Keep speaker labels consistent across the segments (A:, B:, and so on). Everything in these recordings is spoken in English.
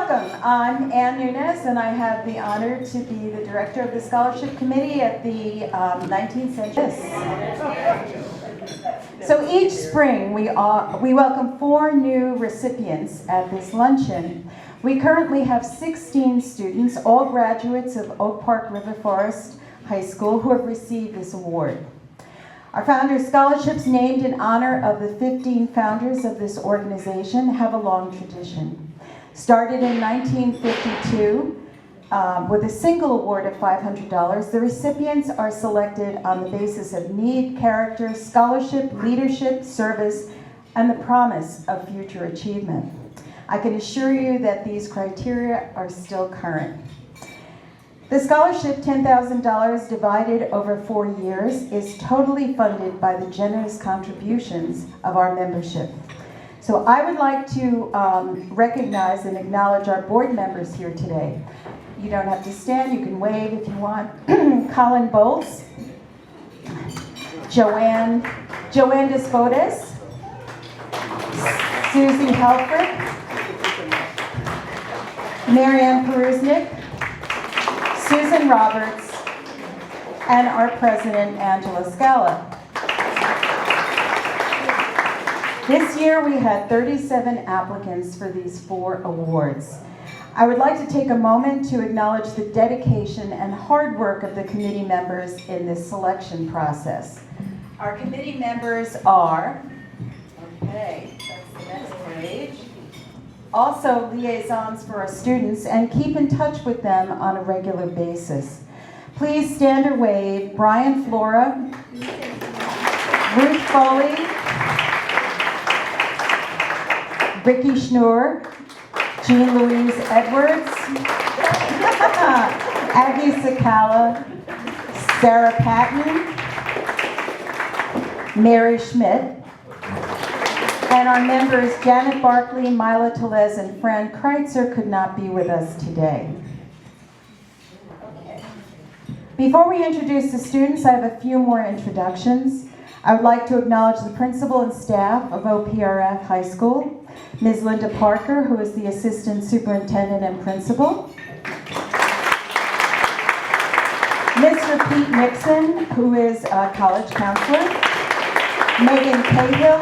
A: Welcome. I'm Ann Nunes, and I have the honor to be the director of the Scholarship Committee at the 19th Century. So each spring, we welcome 4 new recipients at this luncheon. We currently have 16 students, all graduates of Oak Park River Forest High School, who have received this award. Our Founders Scholarships, named in honor of the 15 founders of this organization, have a long tradition. Started in 1952 with a single award of $500, the recipients are selected on the basis of need, character, scholarship, leadership, service, and the promise of future achievement. I can assure you that these criteria are still current. The scholarship, $10,000 divided over 4 years, is totally funded by the generous contributions of our membership. So I would like to recognize and acknowledge our board members here today. You don't have to stand, you can wave if you want. Colin Bolts, Joanne Despotes, Susie Helfrich, Marianne Perusnik, Susan Roberts, and our president, Angela Scala. This year we had 37 applicants for these 4 awards. I would like to take a moment to acknowledge the dedication and hard work of the committee members in this selection process. Our committee members are, okay, that's the next page, also liaisons for our students, and keep in touch with them on a regular basis. Please stand or wave Brian Flora, Ruth Foley, Ricky Schnur, Jean Louise Edwards, Aggie Sakala, Sarah Patton, Mary Schmidt, and our members Janet Barkley, Mila Telez, and Fran Kreitzer could not be with us today. Okay. Before we introduce the students, I have a few more introductions. I would like to acknowledge the principal and staff of OPRF High School, Ms. Linda Parker, who is the assistant superintendent and principal, Mr. Pete Nixon, who is a college counselor, Megan Cahill,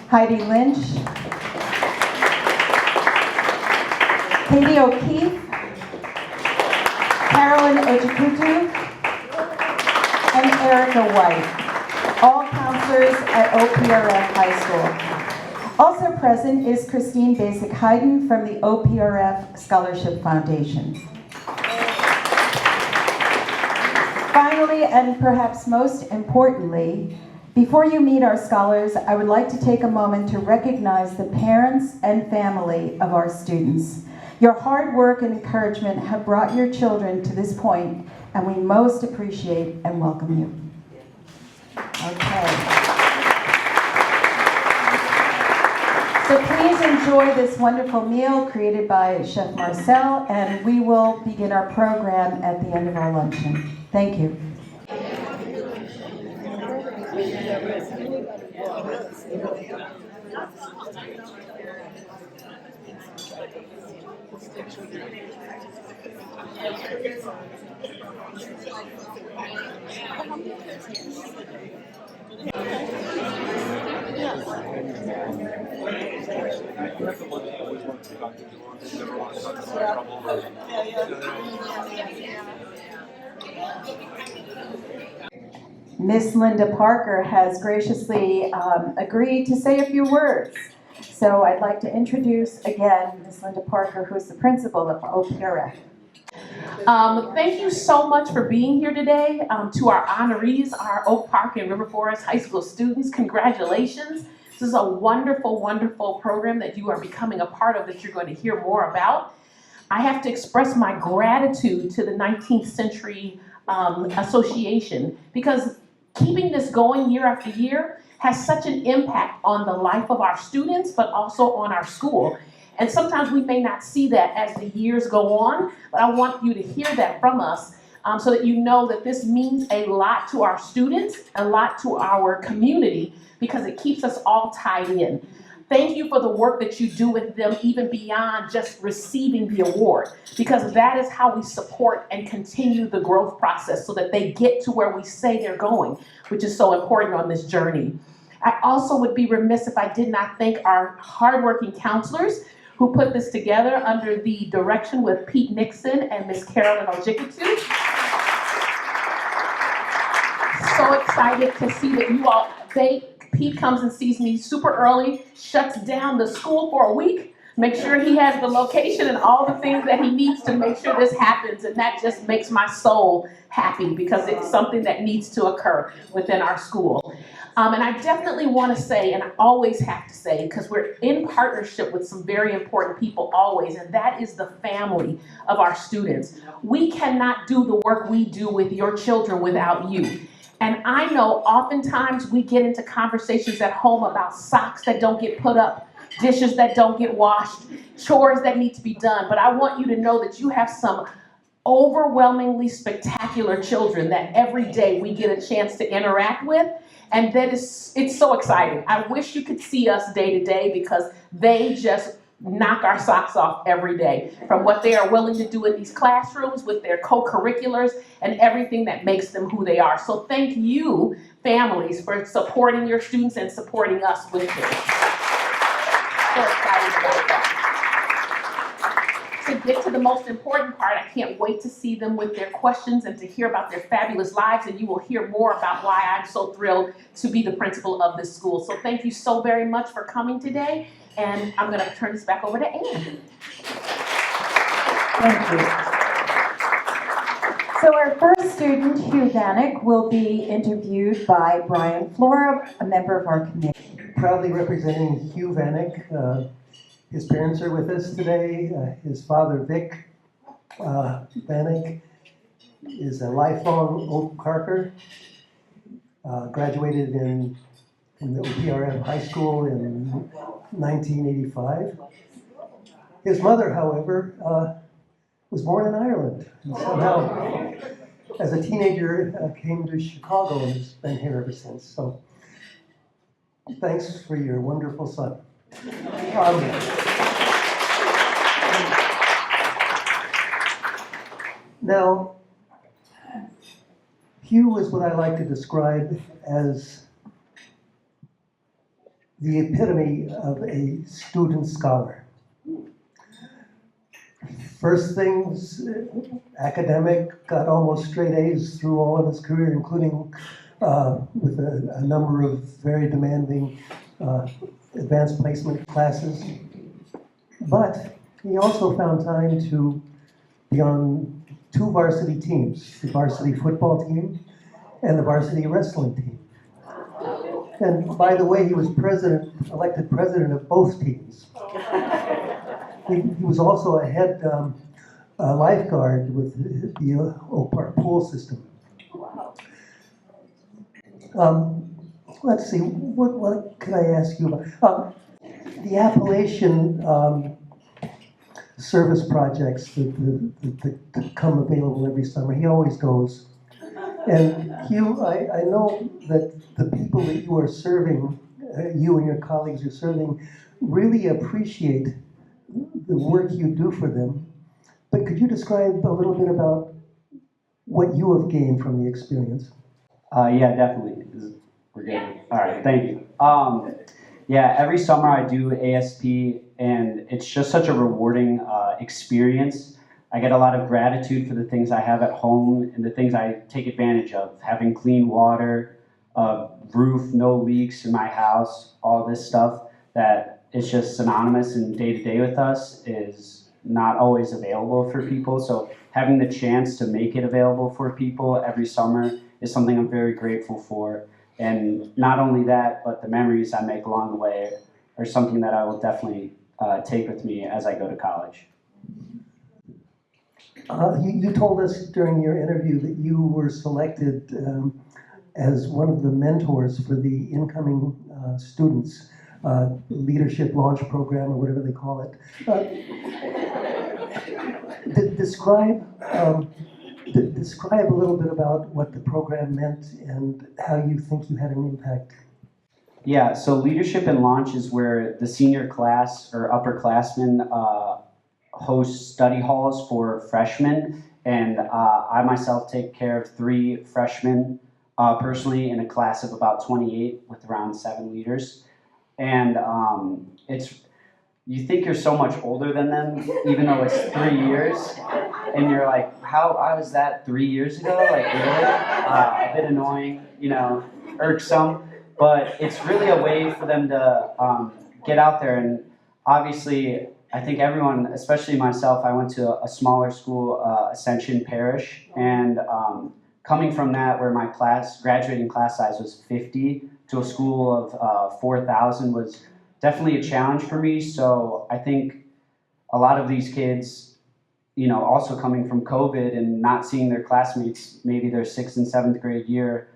A: Heidi Lynch, Katie O'Keefe, Carolyn Ejikutu, and Erica White, all counselors at OPRF High School. Also present is Christine Basic-Hayden from the OPRF Scholarship Foundation. Finally, and perhaps most importantly, before you meet our scholars, I would like to take a moment to recognize the parents and family of our students. Your hard work and encouragement have brought your children to this point, and we most appreciate and welcome you. Okay. So please enjoy this wonderful meal created by Chef Marcel, and we will begin our program at the end of our luncheon. Thank you. Miss Linda Parker has graciously agreed to say a few words. So I'd like to introduce again Miss Linda Parker, who is the principal of OPRF.
B: Thank you so much for being here today. To our honorees, our Oak Park and River Forest High School students, congratulations. This is a wonderful, wonderful program that you are becoming a part of that you're going to hear more about. I have to express my gratitude to the 19th Century Association, because keeping this going year after year has such an impact on the life of our students, but also on our school. And sometimes we may not see that as the years go on, but I want you to hear that from us so that you know that this means a lot to our students, a lot to our community, because it keeps us all tied in. Thank you for the work that you do with them, even beyond just receiving the award, because that is how we support and continue the growth process so that they get to where we say they're going, which is so important on this journey. I also would be remiss if I did not thank our hardworking counselors who put this together under the direction with Pete Nixon and Miss Carolyn Ojikutu. So excited to see that you all, Pete comes and sees me super early, shuts down the school for a week, make sure he has the location and all the things that he needs to make sure this happens, and that just makes my soul happy because it's something that needs to occur within our school. And I definitely want to say, and I always have to say, because we're in partnership with some very important people always, and that is the family of our students. We cannot do the work we do with your children without you. And I know oftentimes we get into conversations at home about socks that don't get put up, dishes that don't get washed, chores that need to be done. But I want you to know that you have some overwhelmingly spectacular children that every day we get a chance to interact with. And it's so exciting. I wish you could see us day to day because they just knock our socks off every day from what they are willing to do in these classrooms with their co-curriculars and everything that makes them who they are. So thank you, families, for supporting your students and supporting us with this. So excited about that. To get to the most important part, I can't wait to see them with their questions and to hear about their fabulous lives, and you will hear more about why I'm so thrilled to be the principal of this school. So thank you so very much for coming today, and I'm going to turn this back over to Anne.
A: Thank you. So our first student, Hugh Vanek, will be interviewed by Brian Flora, a member of our committee.
C: Proudly representing Hugh Vanek. His parents are with us today. His father, Vic Vanek, is a lifelong Oak Parker. Graduated from the OPRFHS High School in 1985. His mother, however, was born in Ireland. And somehow, as a teenager, came to Chicago and has been here ever since. So, thanks for your wonderful son. Now, Hugh is what I like to describe as the epitome of a student scholar. First things, academic, got almost straight A's through all of his career, including with a number of very demanding advanced placement classes. But he also found time to be on 2 varsity teams, the varsity football team and the varsity wrestling team. And by the way, he was elected president of both teams. He was also a head lifeguard with the Oak Park pool system. Let's see, what can I ask you about? The Appalachian service projects that come available every summer, he always goes. And Hugh, I know that the people that you are serving, you and your colleagues are serving, really appreciate the work you do for them. But could you describe a little bit about what you have gained from the experience?
D: Yeah, definitely. We're good. All right, thank you. Yeah, every summer I do ASP, and it's just such a rewarding experience. I get a lot of gratitude for the things I have at home and the things I take advantage of. Having clean water, roof, no leaks in my house, all this stuff that is just synonymous and day-to-day with us is not always available for people. So having the chance to make it available for people every summer is something I'm very grateful for. And not only that, but the memories I make along the way are something that I will definitely take with me as I go to college.
C: You told us during your interview that you were selected as one of the mentors for the incoming students, leadership launch program or whatever they call it. Describe a little bit about what the program meant and how you think you had an impact.
D: Yeah, so leadership and launch is where the senior class or upperclassmen host study halls for freshmen, and I myself take care of 3 freshmen personally in a class of about 28 with around 7 leaders. And it's you think you're so much older than them, even though it's 3 years, and you're like, how I was that 3 years ago? Like really? A bit annoying, irksome, but it's really a way for them to get out there. And obviously, I think everyone, especially myself, I went to a smaller school, Ascension Parish, and coming from that, where my graduating class size was 50, to a school of 4,000 was definitely a challenge for me. So I think a lot of these kids, also coming from COVID and not seeing their classmates, maybe their 6th and 7th grade year,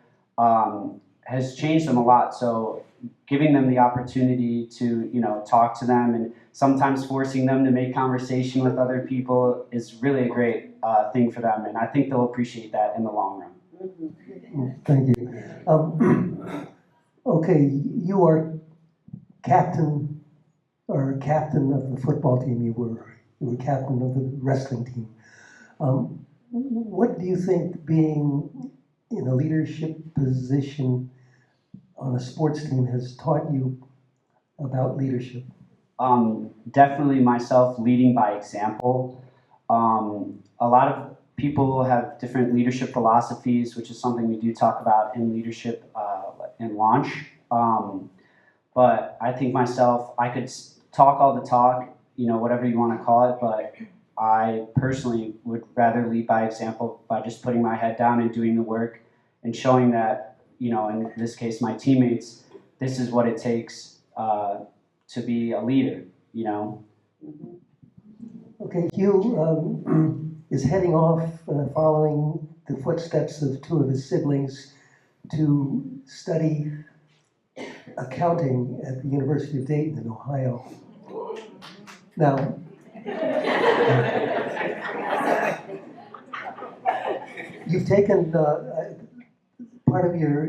D: has changed them a lot. So giving them the opportunity to, talk to them and sometimes forcing them to make conversation with other people is really a great thing for them. And I think they'll appreciate that in the long run.
C: Thank you. Okay, you are captain of the football team. You were captain of the wrestling team. What do you think being in a leadership position on a sports team has taught you about leadership?
D: Definitely myself leading by example. A lot of people have different leadership philosophies, which is something we do talk about in leadership and launch. But I think myself, I could talk all the talk, whatever you want to call it, but I personally would rather lead by example by just putting my head down and doing the work and showing that, in this case, my teammates, this is what it takes to be a leader,
C: Okay, Hugh is heading off following the footsteps of 2 of his siblings to study accounting at the University of Dayton in Ohio. Now, you've taken part of your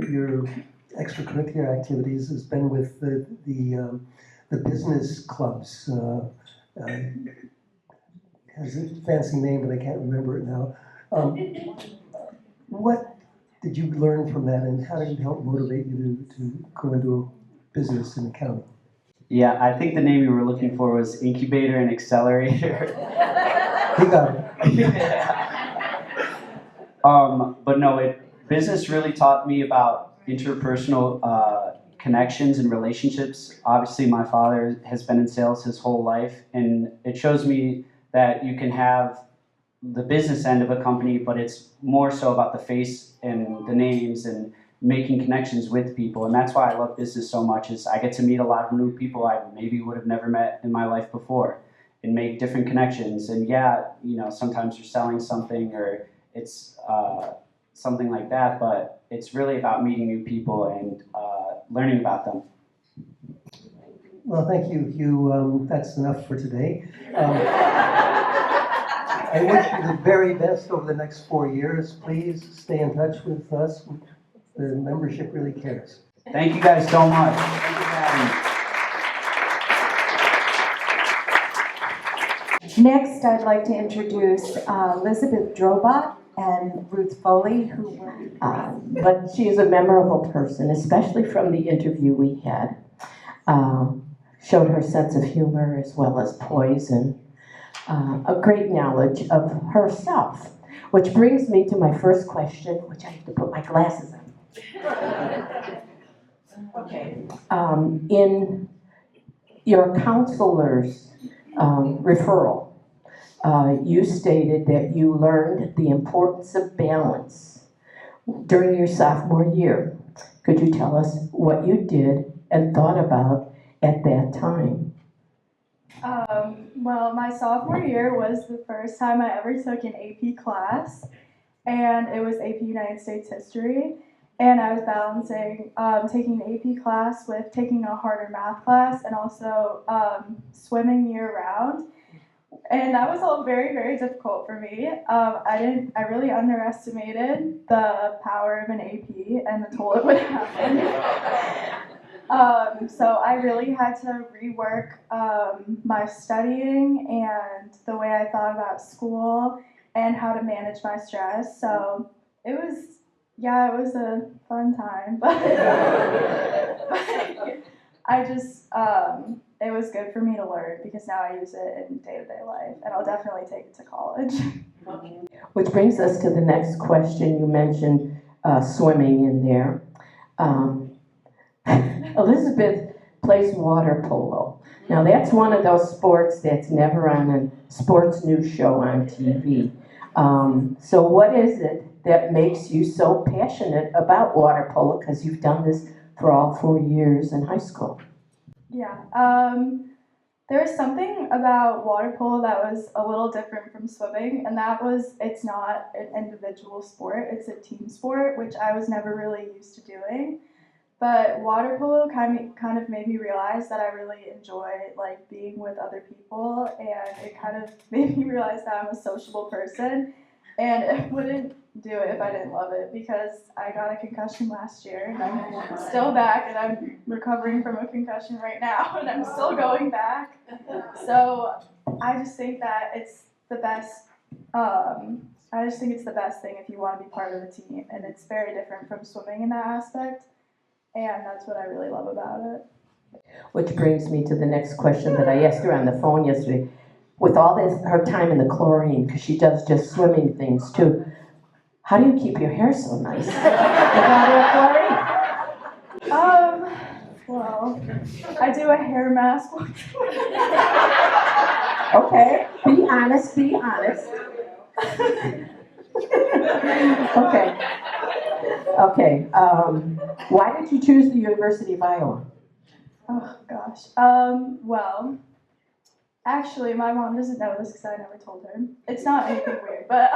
C: extracurricular activities has been with the business clubs. Has a fancy name, but I can't remember it now. What did you learn from that, and how did it help motivate you to go into business and accounting?
D: Yeah, I think the name you were looking for was incubator and accelerator.
C: You got it.
D: But no, business really taught me about interpersonal connections and relationships. Obviously, my father has been in sales his whole life, and it shows me that you can have the business end of a company, but it's more so about the face and the names and making connections with people. And that's why I love business so much, is I get to meet a lot of new people I maybe would have never met in my life before and make different connections. And yeah, sometimes you're selling something or it's something like that, but it's really about meeting new people and learning about them.
C: Well, thank you, Hugh. That's enough for today. I wish you the very best over the next 4 years. Please stay in touch with us. The membership really cares.
D: Thank you guys so much. Thank you for having me.
A: Next, I'd like to introduce Elizabeth Drobot and Ruth Foley, who were...
E: But she is a memorable person, especially from the interview we had. Showed her sense of humor as well as poise and a great knowledge of herself. Which brings me to my first question, which I have to put my glasses on. Okay. In your counselor's referral, you stated that you learned the importance of balance during your sophomore year. Could you tell us what you did and thought about at that time?
F: Well, my sophomore year was the first time I ever took an AP class, and it was AP United States History. And I was balancing taking an AP class with taking a harder math class and also swimming year-round. And that was all very, very difficult for me. I really underestimated the power of an AP and the toll it would have. So I really had to rework my studying and the way I thought about school and how to manage my stress. So it was, yeah, it was a fun time, but, I just, it was good for me to learn because now I use it in day-to-day life, and I'll definitely take it to college.
E: Which brings us to the next question. You mentioned swimming in there. Elizabeth plays water polo. Now that's one of those sports that's never on a sports news show on TV. So what is it that makes you so passionate about water polo? Because you've done this for all 4 years in high school.
F: Yeah, there was something about water polo that was a little different from swimming, and that was it's not an individual sport, it's a team sport, which I was never really used to doing. But water polo kind of made me realize that I really enjoy like being with other people, and it kind of made me realize that I'm a sociable person, and it wouldn't do it if I didn't love it because I got a concussion last year and I'm still back and I'm recovering from a concussion right now and I'm still going back. So I just think that it's the best. I just think it's the best thing if you want to be part of a team, and it's very different from swimming in that aspect. And that's what I really love about it.
E: Which brings me to the next question that I asked her on the phone yesterday. With all this, her time in the chlorine, because she does just swimming things too, how do you keep your hair so nice without chlorine?
F: Well, I do a hair mask.
E: Okay, be honest, be honest. Okay. Okay, why did you choose the University of Iowa?
F: Oh gosh. Well, actually, my mom doesn't know this because I never told her. It's not anything weird, but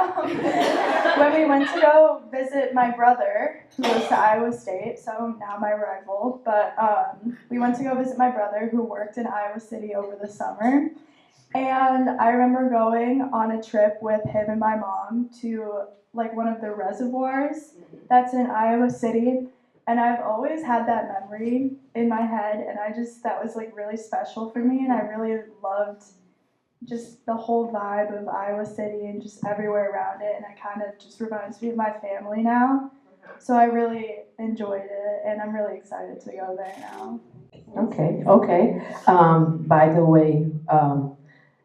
F: when we went to go visit my brother, who goes to Iowa State, so now my rival, but we went to go visit my brother who worked in Iowa City over the summer. And I remember going on a trip with him and my mom to like one of the reservoirs that's in Iowa City. And I've always had that memory in my head, and that was like really special for me, and I really loved just the whole vibe of Iowa City and just everywhere around it, and it kind of just reminds me of my family now. So I really enjoyed it, and I'm really excited to go there now.
E: Okay. By the way,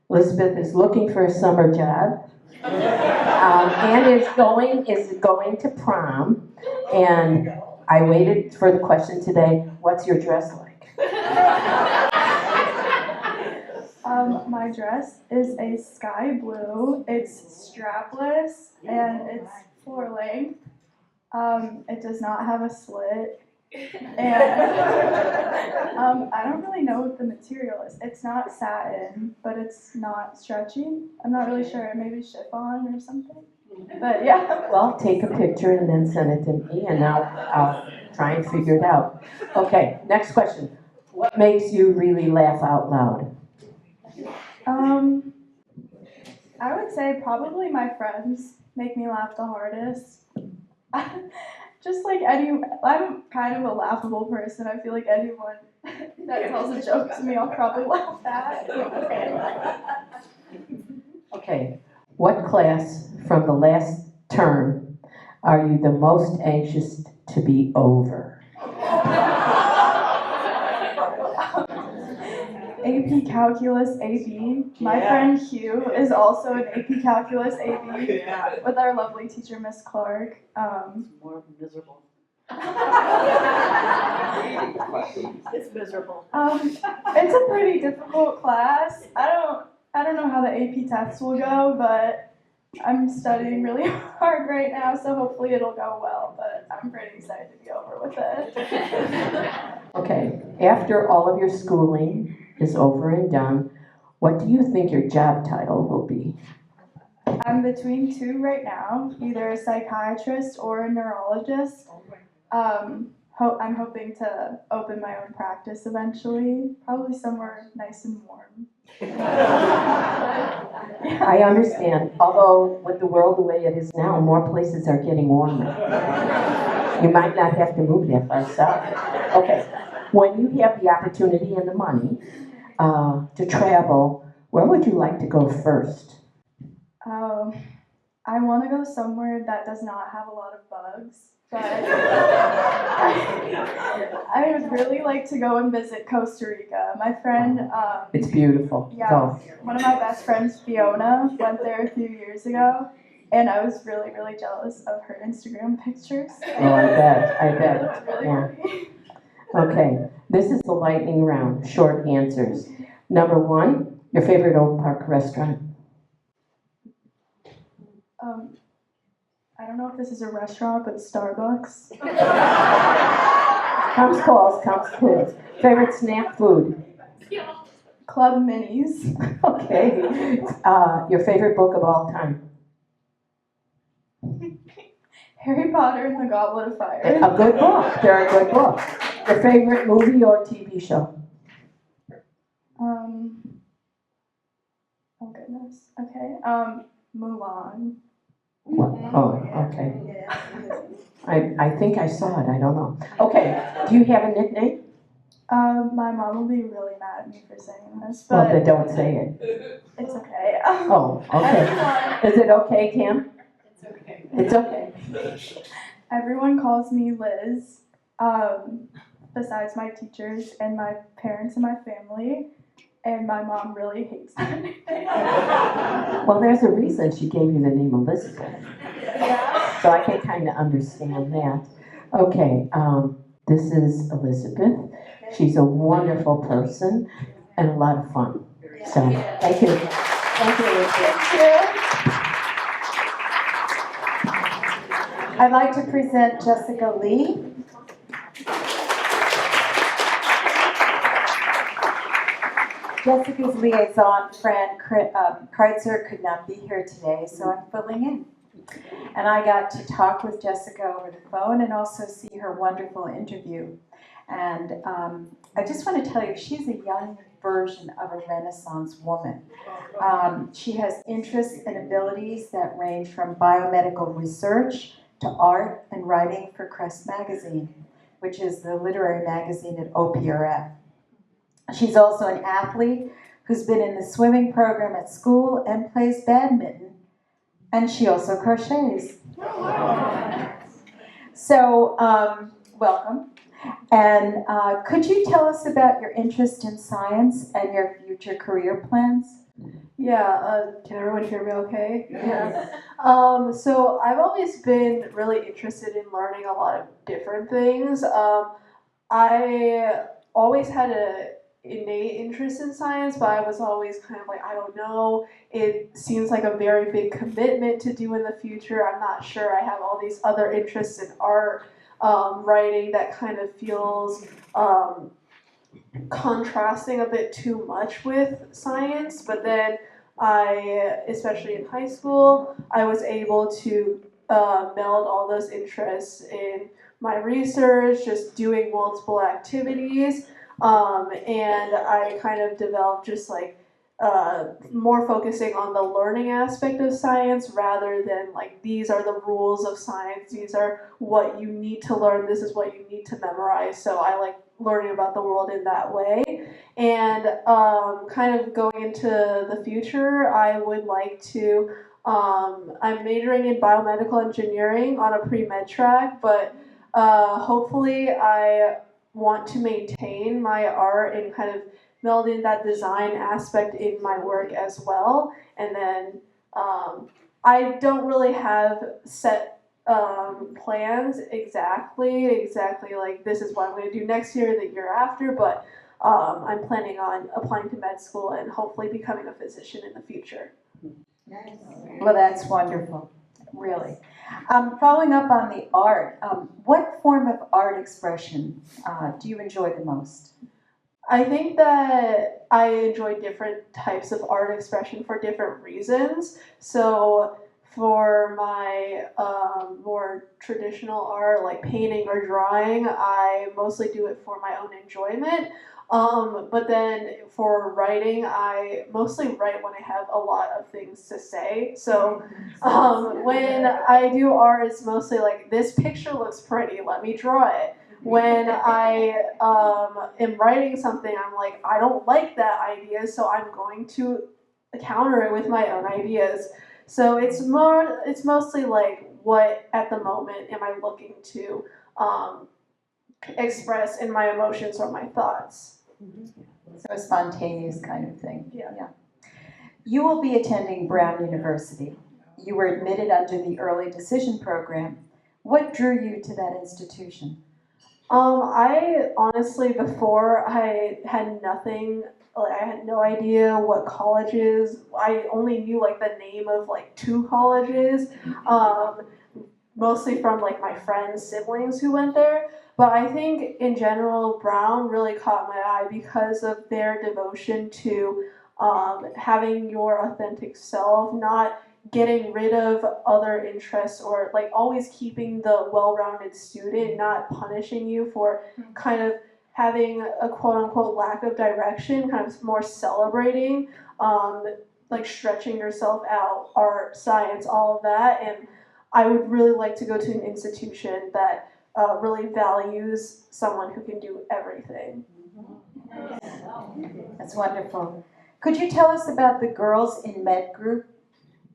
E: Elizabeth is looking for a summer job, and is going to prom, and I waited for the question today. What's your dress like?
F: My dress is a sky blue. It's strapless and it's floor length. It does not have a slit. And I don't really know what the material is. It's not satin, but it's not stretchy. I'm not really sure. Maybe chiffon or something. But yeah.
E: Well, take a picture and then send it to me, and I'll try and figure it out. Okay, next question. What makes you really laugh out loud?
F: I would say probably my friends make me laugh the hardest. Just like I'm kind of a laughable person. I feel like anyone that tells a joke to me, I'll probably laugh at.
E: Okay, what class from the last term are you the most anxious to be over?
F: AP Calculus AB. My friend Hugh is also an AP Calculus AB with our lovely teacher, Miss Clark.
G: More miserable.
F: It's miserable. It's a pretty difficult class. I don't know how the AP tests will go, but I'm studying really hard right now, so hopefully it'll go well, but I'm pretty excited to be over with it.
E: Okay, after all of your schooling is over and done, what do you think your job title will be?
F: I'm between two right now, either a psychiatrist or a neurologist. I'm hoping to open my own practice eventually, probably somewhere nice and warm.
E: I understand, although with the world the way it is now, more places are getting warmer. You might not have to move that far south. Okay, When you have the opportunity and the money to travel, where would you like to go first?
F: I want to go somewhere that does not have a lot of bugs, but I would really like to go and visit Costa Rica. My friend,
E: It's beautiful.
F: yeah,
E: Go.
F: one of my best friends, Fiona, went there a few years ago, and I was really, really jealous of her Instagram pictures.
E: Oh, I bet.
F: It looked really
E: Yeah.
F: pretty.
E: Okay, this is the lightning round, short answers. Number 1, your favorite Oak Park restaurant.
F: I don't know if this is a restaurant, but Starbucks.
E: Comes close. Favorite snack food.
F: Club Minis.
E: Okay. Your favorite book of all time.
F: Harry Potter and the Goblet of Fire.
E: A good book, very good book. Your favorite movie or TV show?
F: Oh goodness. Okay. Mulan.
E: Oh, okay. I think I saw it, I don't know. Okay, do you have a nickname?
F: My mom will be really mad at me for saying this,
E: Well,
F: but
E: then don't say it.
F: it's okay.
E: Oh, okay. Is it okay, Kim? It's okay.
F: Everyone calls me Liz, besides my teachers and my parents and my family, and my mom really hates that nickname.
E: Well, there's a reason she gave you the name Elizabeth.
F: Yeah.
E: So I can kind of understand that. Okay, this is Elizabeth. She's a wonderful person and a lot of fun. So, thank you. Thank you, Elizabeth.
F: Thank you.
A: I'd like to present Jessica Lee. Jessica's liaison friend, Kreitzer, could not be here today, so I'm filling in. And I got to talk with Jessica over the phone and also see her wonderful interview. And I just want to tell you, she's a young version of a Renaissance woman. She has interests and abilities that range from biomedical research to art and writing for Crest Magazine, which is the literary magazine at OPRF. She's also an athlete who's been in the swimming program at school and plays badminton, and she also crochets. So, welcome. And could you tell us about your interest in science and your future career plans?
H: Yeah, can everyone hear me okay?
A: Yes.
H: So I've always been really interested in learning a lot of different things. I always had an innate interest in science, but I was always kind of like, I don't know, it seems like a very big commitment to do in the future. I'm not sure. I have all these other interests in art, writing that kind of feels contrasting a bit too much with science, but then especially in high school, I was able to meld all those interests in my research, just doing multiple activities, and I kind of developed just like more focusing on the learning aspect of science rather than like these are the rules of science, these are what you need to learn, this is what you need to memorize. So I like learning about the world in that way. And kind of going into the future, I would like to, I'm majoring in biomedical engineering on a pre-med track, but hopefully I want to maintain my art and kind of meld in that design aspect in my work as well. And then I don't really have set plans exactly like this is what I'm going to do next year, the year after, but I'm planning on applying to med school and hopefully becoming a physician in the future.
A: Well, that's wonderful, really. Following up on the art, what form of art expression do you enjoy the most?
H: I think that I enjoy different types of art expression for different reasons. So for my more traditional art, like painting or drawing, I mostly do it for my own enjoyment. But then for writing, I mostly write when I have a lot of things to say. So when I do art, it's mostly like, this picture looks pretty, let me draw it. when I am writing something, I'm like, I don't like that idea, so I'm going to counter it with my own ideas. So it's mostly like, what at the moment am I looking to express in my emotions or my thoughts.
A: So a spontaneous kind of thing.
H: Yeah.
A: You will be attending Brown University. You were admitted under the early decision program. What drew you to that institution?
H: I honestly, before, I had nothing, like I had no idea what colleges. I only knew like the name of like 2 colleges, mostly from like my friends' siblings who went there. But I think in general, Brown really caught my eye because of their devotion to having your authentic self, not getting rid of other interests, or like always keeping the well-rounded student, not punishing you for kind of having a quote-unquote lack of direction, kind of more celebrating, like stretching yourself out, art, science, all of that. And I would really like to go to an institution that really values someone who can do everything.
A: That's wonderful. Could you tell us about the Girls in Med group?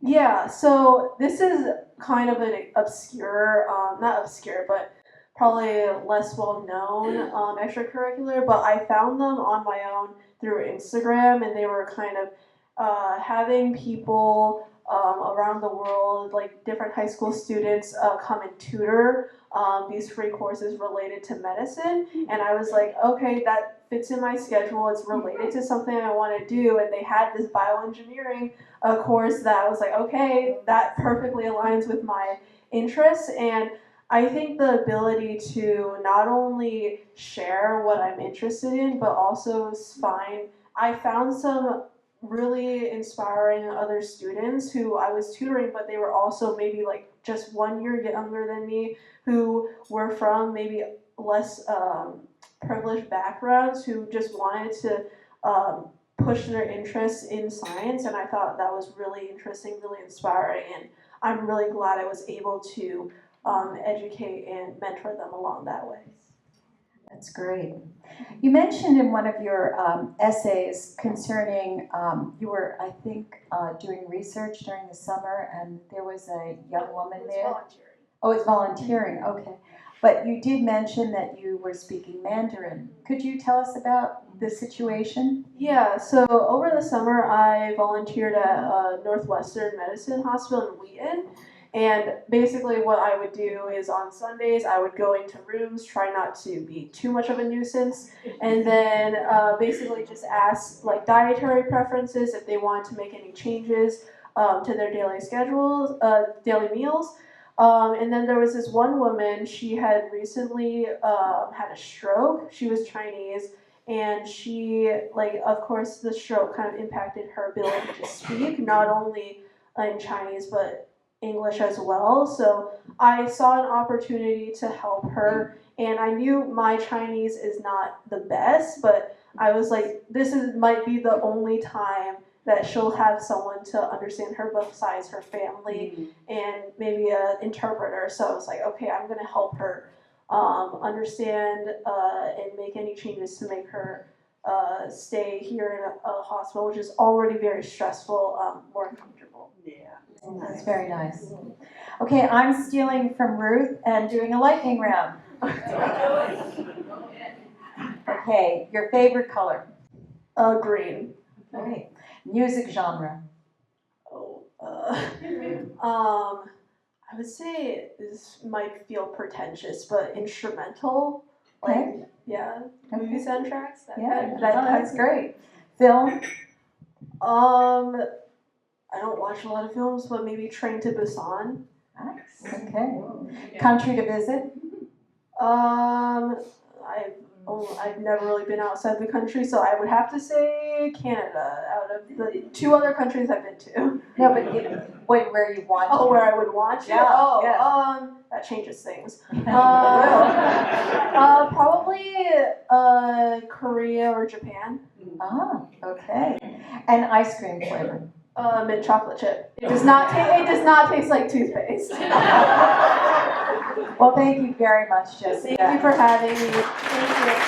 H: Yeah, so this is kind of an obscure, not obscure, but probably less well known extracurricular, but I found them on my own through Instagram, and they were kind of having people around the world, like different high school students, come and tutor these free courses related to medicine. And I was like, okay, that fits in my schedule, it's related to something I want to do. And they had this bioengineering course that I was like, okay, that perfectly aligns with my interests. And I think the ability to not only share what I'm interested in, but also I found some really inspiring other students who I was tutoring, but they were also maybe like just 1 year younger than me, who were from maybe less privileged backgrounds, who just wanted to push their interests in science. And I thought that was really interesting, really inspiring, and I'm really glad I was able to educate and mentor them along that way.
A: That's great. You mentioned in one of your essays concerning, you were, I think, doing research during the summer, and there was a young woman there.
H: Volunteering.
A: Oh, it's volunteering, okay. But you did mention that you were speaking Mandarin. Could you tell us about the situation?
H: Yeah, so over the summer I volunteered at Northwestern Medicine Hospital in Wheaton. And basically what I would do is on Sundays I would go into rooms, try not to be too much of a nuisance, and then basically just ask like dietary preferences, if they wanted to make any changes to their daily schedules, daily meals. And then there was this one woman, she had recently had a stroke. She was Chinese, and she, like, of course the stroke kind of impacted her ability to speak, not only in Chinese but English as well. So I saw an opportunity to help her, and I knew my Chinese is not the best, but I was like, might be the only time that she'll have someone to understand her besides her family and maybe an interpreter. So I was like, okay, I'm gonna help her understand and make any changes to make her stay here in a hospital, which is already very stressful, more comfortable.
A: That's very nice. Okay, I'm stealing from Ruth and doing a lightning round. Okay, your favorite color?
H: Green.
A: Okay. Music genre?
H: I would say this might feel pretentious, but instrumental. Like,
A: Okay.
H: yeah, movie soundtracks.
A: Yeah,
H: That's
A: that's great. Film?
H: I don't watch a lot of films, but maybe Train to Busan.
A: Nice, okay. Country to visit?
H: I've never really been outside the country, so I would have to say Canada out of the 2 other countries I've been to.
A: No, but where you want to.
H: Oh, where I would want to?
A: Yeah,
H: Oh,
A: yeah.
H: that changes things.
A: It will.
H: Probably Korea or Japan.
A: Ah, okay. And ice cream flavor?
H: Mint chocolate chip. It does not. It does not taste like toothpaste.
A: Well, thank you very much, Jessica.
H: Thank you for having me. Thank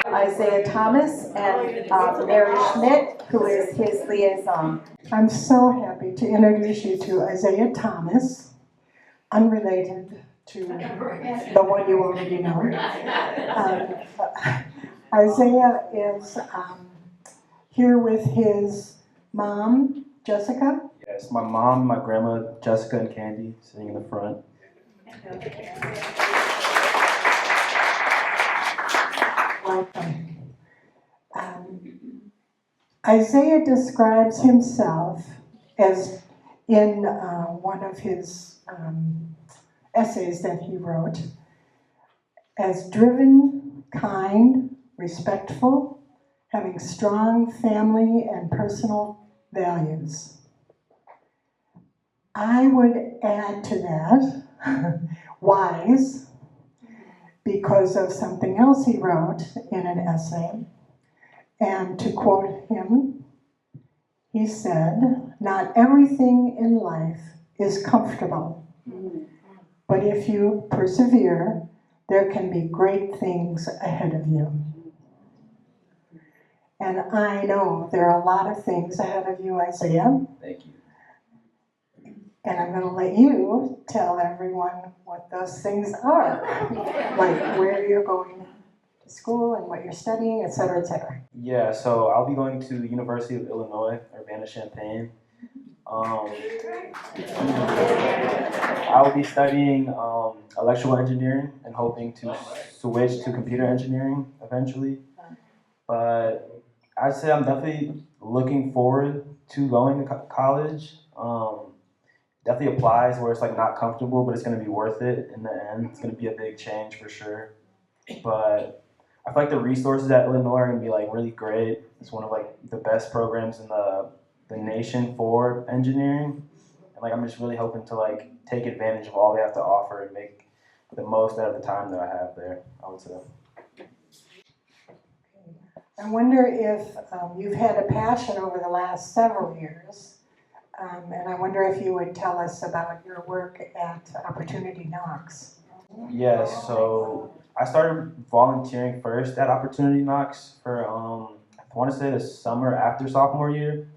H: you.
A: Isaiah Thomas and Mary Schmidt, who is his liaison.
I: I'm so happy to introduce you to Isaiah Thomas, unrelated to the one you already know. Isaiah is here with his mom, Jessica.
J: Yes, my mom, my grandma, Jessica and Candy, sitting in the front.
I: Isaiah describes himself as, in one of his essays that he wrote, as driven, kind, respectful, having strong family and personal values. I would add to that, wise, because of something else he wrote in an essay. And to quote him, he said, "Not everything in life is comfortable, but if you persevere, there can be great things ahead of you." And I know there are a lot of things ahead of you, Isaiah.
J: Thank you.
I: And I'm going to let you tell everyone what those things are, like where you're going to school and what you're studying, et cetera, et cetera.
J: Yeah, so I'll be going to the University of Illinois, Urbana-Champaign. I will be studying electrical engineering and hoping to switch to computer engineering eventually. But I'd say I'm definitely looking forward to going to college. Definitely applies where it's like not comfortable, but it's going to be worth it in the end. It's going to be a big change for sure. But I feel like the resources at Illinois are going to be like really great. It's one of like the best programs in the nation for engineering. And like I'm just really hoping to like take advantage of all they have to offer and make the most out of the time that I have there, I would say.
I: I wonder if you've had a passion over the last several years, and I wonder if you would tell us about your work at Opportunity Knox.
J: Yeah, so I started volunteering first at Opportunity Knox for I want to say the summer after sophomore year.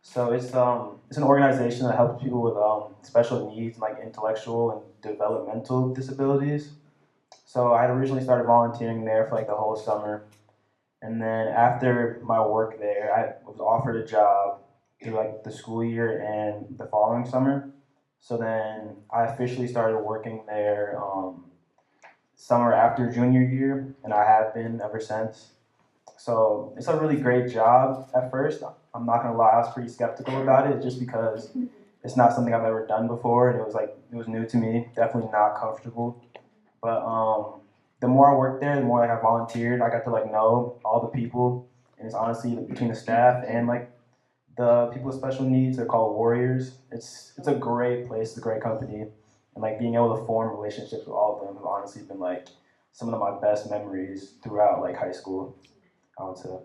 J: So it's an organization that helps people with special needs, like intellectual and developmental disabilities. So I had originally started volunteering there for like the whole summer, and then after my work there, I was offered a job through like the school year and the following summer. So then I officially started working there summer after junior year, and I have been ever since. So it's a really great job at first. I'm not gonna lie, I was pretty skeptical about it just because it's not something I've ever done before, and it was new to me, definitely not comfortable. But the more I worked there, the more like I volunteered, I got to like know all the people, and it's honestly between the staff and like the people with special needs, they're called warriors. It's a great place, it's a great company, and like being able to form relationships with all of them have honestly been like some of my best memories throughout like high school, I would say.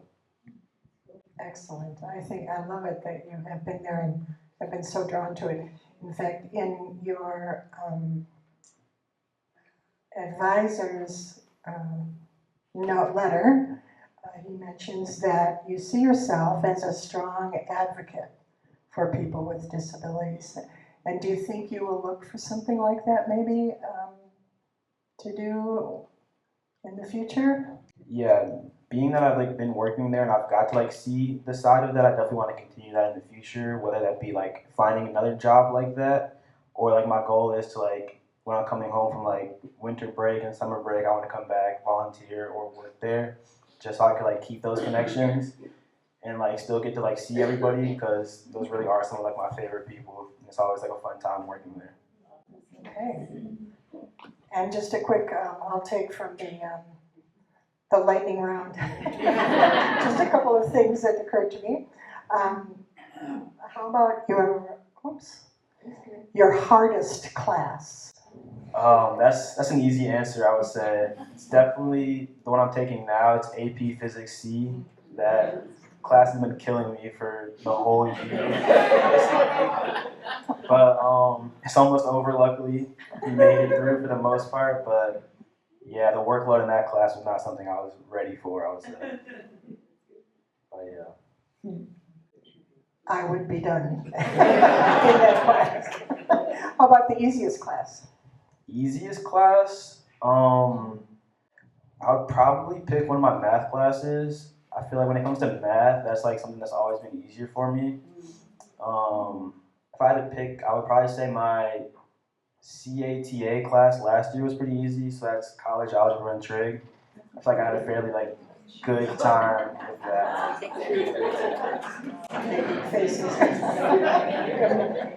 I: Excellent. I love it that you have been there and have been so drawn to it. In fact, in your advisor's note letter, he mentions that you see yourself as a strong advocate for people with disabilities. And do you think you will look for something like that maybe to do in the future?
J: Yeah, being that I've like been working there and I've got to like see the side of that, I definitely want to continue that in the future, whether that be like finding another job like that, or like my goal is to like when I'm coming home from like winter break and summer break, I want to come back, volunteer or work there, just so I could like keep those connections and like still get to like see everybody, because those really are some of like my favorite people. It's always like a fun time working there.
I: Okay. And just a quick I'll take from the lightning round. Just a couple of things that occurred to me. How about your hardest class?
J: That's an easy answer, I would say. It's definitely the one I'm taking now. It's AP Physics C. That class has been killing me for the whole year, basically. But it's almost over, luckily. We made it through for the most part, but yeah, the workload in that class was not something I was ready for, I would say. But yeah.
I: I would be done in that class. How about the easiest class?
J: Easiest class? I would probably pick one of my math classes. I feel like when it comes to math, that's like something that's always been easier for me. If I had to pick, I would probably say my CATA class last year was pretty easy, so that's college algebra and trig. I feel like I had a fairly good time with that.
I: Faces.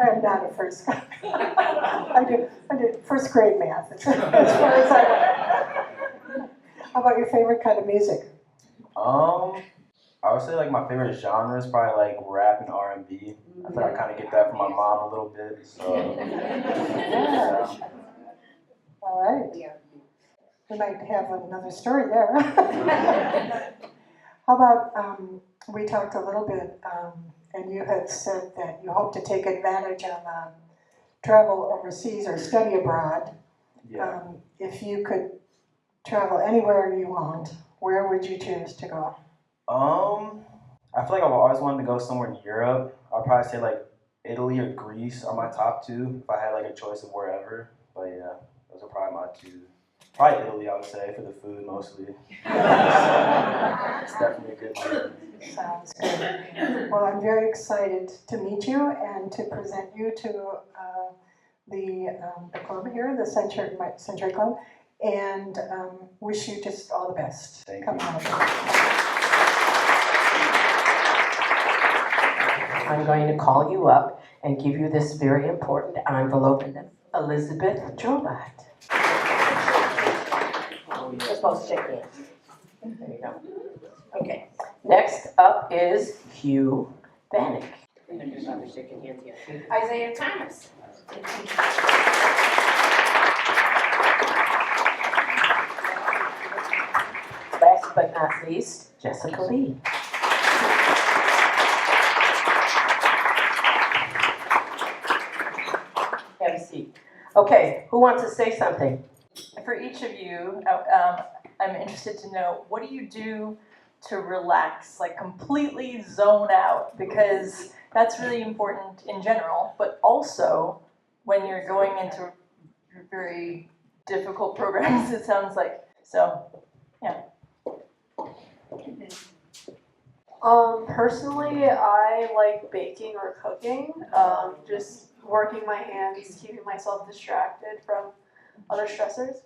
I: I'm not a first grade. I did first grade math as far as I went. How about your favorite kind of music?
J: I would say my favorite genre is probably rap and R&B. I feel like I kind of get that from my mom a little bit. So.
I: Yeah. All right. We might have another story there. How about, we talked a little bit, and you had said that you hope to take advantage of travel overseas or study abroad.
J: Yeah.
I: If you could travel anywhere you want, where would you choose to go?
J: I feel like I've always wanted to go somewhere in Europe. I'd probably say Italy or Greece are my top two if I had a choice of wherever. But yeah, those are probably my two. Probably Italy, I would say, for the food mostly. It's definitely a good food.
I: Sounds good. Well, I'm very excited to meet you and to present you to the club here, the Century Club, and wish you just all the best.
J: Thank
I: Come
J: you.
I: on.
E: I'm going to call you up and give you this very important envelope, and Elizabeth Drobot. You're supposed to shake hands. There you go. Okay. Next up is Hugh Bannock. Isaiah Thomas. Last but not least, Jessica Lee. Have a seat. Okay, who wants to say something?
K: For each of you, I'm interested to know, what do you do to relax, completely zone out? Because that's really important in general, but also when you're going into very difficult programs, it sounds like. So, yeah.
H: Personally, I like baking or cooking, just working my hands, keeping myself distracted from other stressors.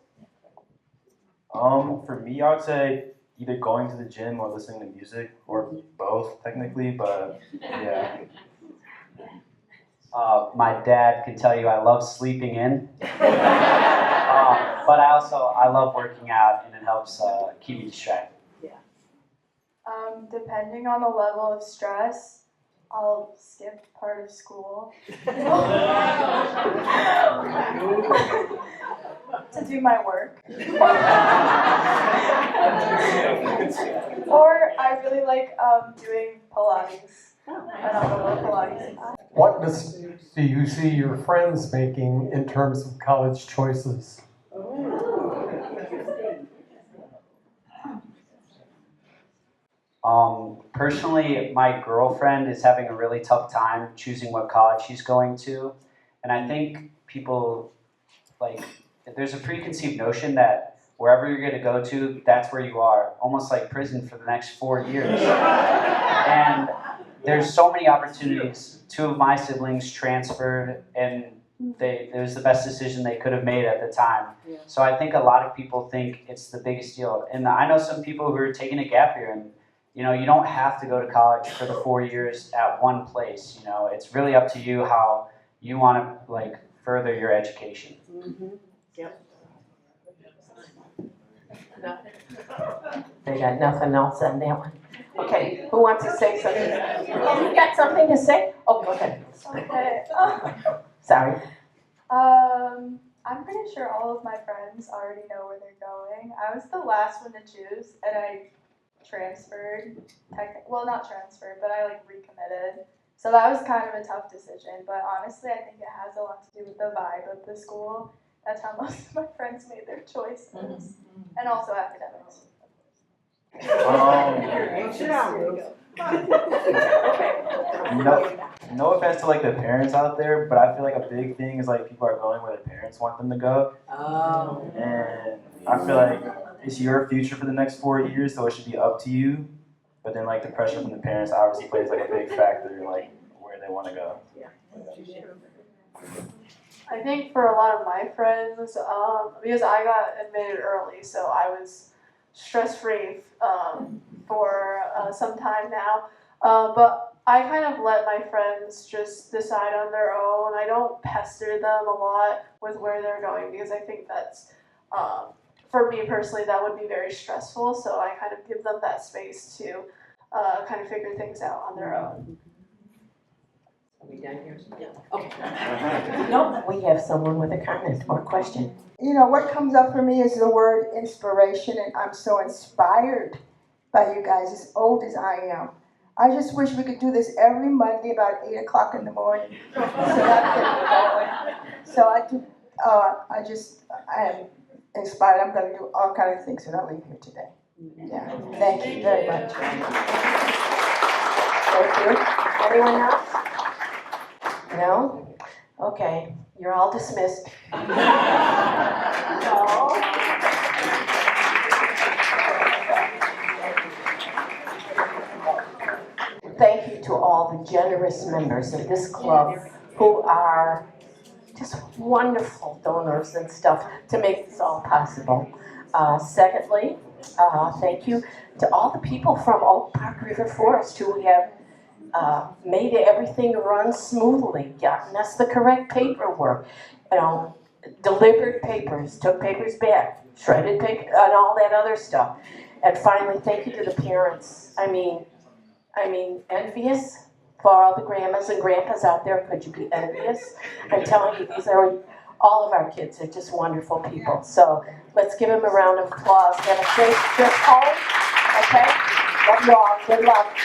J: For me, I would say either going to the gym or listening to music, or both technically, but yeah.
D: My dad can tell you I love sleeping in, but I love working out, and it helps keep me distracted.
F: Depending on the level of stress, I'll skip part of school to do my work. Or I really like doing Pilates. I don't know what Pilates is.
L: What do you see your friends making in terms of college choices?
D: Personally, my girlfriend is having a really tough time choosing what college she's going to. And I think people, there's a preconceived notion that wherever you're going to go to, that's where you are, almost like prison for the next 4 years. And there's so many opportunities. 2 of my siblings transferred, and it was the best decision they could have made at the time. So I think a lot of people think it's the biggest deal. And I know some people who are taking a gap year, and you don't have to go to college for the 4 years at one place. It's really up to you how you want to further your education.
E: Mm-hmm. Yep. They got nothing else on that one. Okay, who wants to say something? Oh, you got something to say? Oh, go ahead.
F: Okay.
E: Sorry.
F: I'm pretty sure all of my friends already know where they're going. I was the last one to choose, and I transferred. Well, not transferred, but I like recommitted. So that was kind of a tough decision. But honestly, I think it has a lot to do with the vibe of the school. That's how most of my friends made their choices, and also academics.
J: No offense to like the parents out there, but I feel like a big thing is like people are going where their parents want them to go. And I feel like it's your future for the next 4 years, so it should be up to you. But then like the pressure from the parents obviously plays like a big factor in like where they want to go.
H: I think for a lot of my friends, because I got admitted early, so I was stress-free for some time now. But I kind of let my friends just decide on their own. I don't pester them a lot with where they're going because I think that's, for me personally, that would be very stressful. So I kind of give them that space to kind of figure things out on their own.
E: Are we done here? Yeah. Okay. Nope, we have someone with a comment or question.
M: You know, what comes up for me is the word inspiration, and I'm so inspired by you guys, as old as I am. I just wish we could do this every Monday about 8 o'clock in the morning. So I am inspired. I'm going to do all kinds of things when I leave here today. Yeah. Thank you very much.
E: Thank you. Anyone else? No? Okay, you're all dismissed. Thank you to all the generous members of this club who are just wonderful donors and stuff to make this all possible. Secondly, thank you to all the people from Oak Park River Forest who have made everything run smoothly, gotten us the correct paperwork, delivered papers, took papers back, shredded paper, and all that other stuff. And finally, thank you to the parents. I mean, envious for all the grandmas and grandpas out there. Could you be envious? I'm telling you, all of our kids are just wonderful people. So let's give them a round of applause. Have a safe trip home, okay? Love you all. Good luck.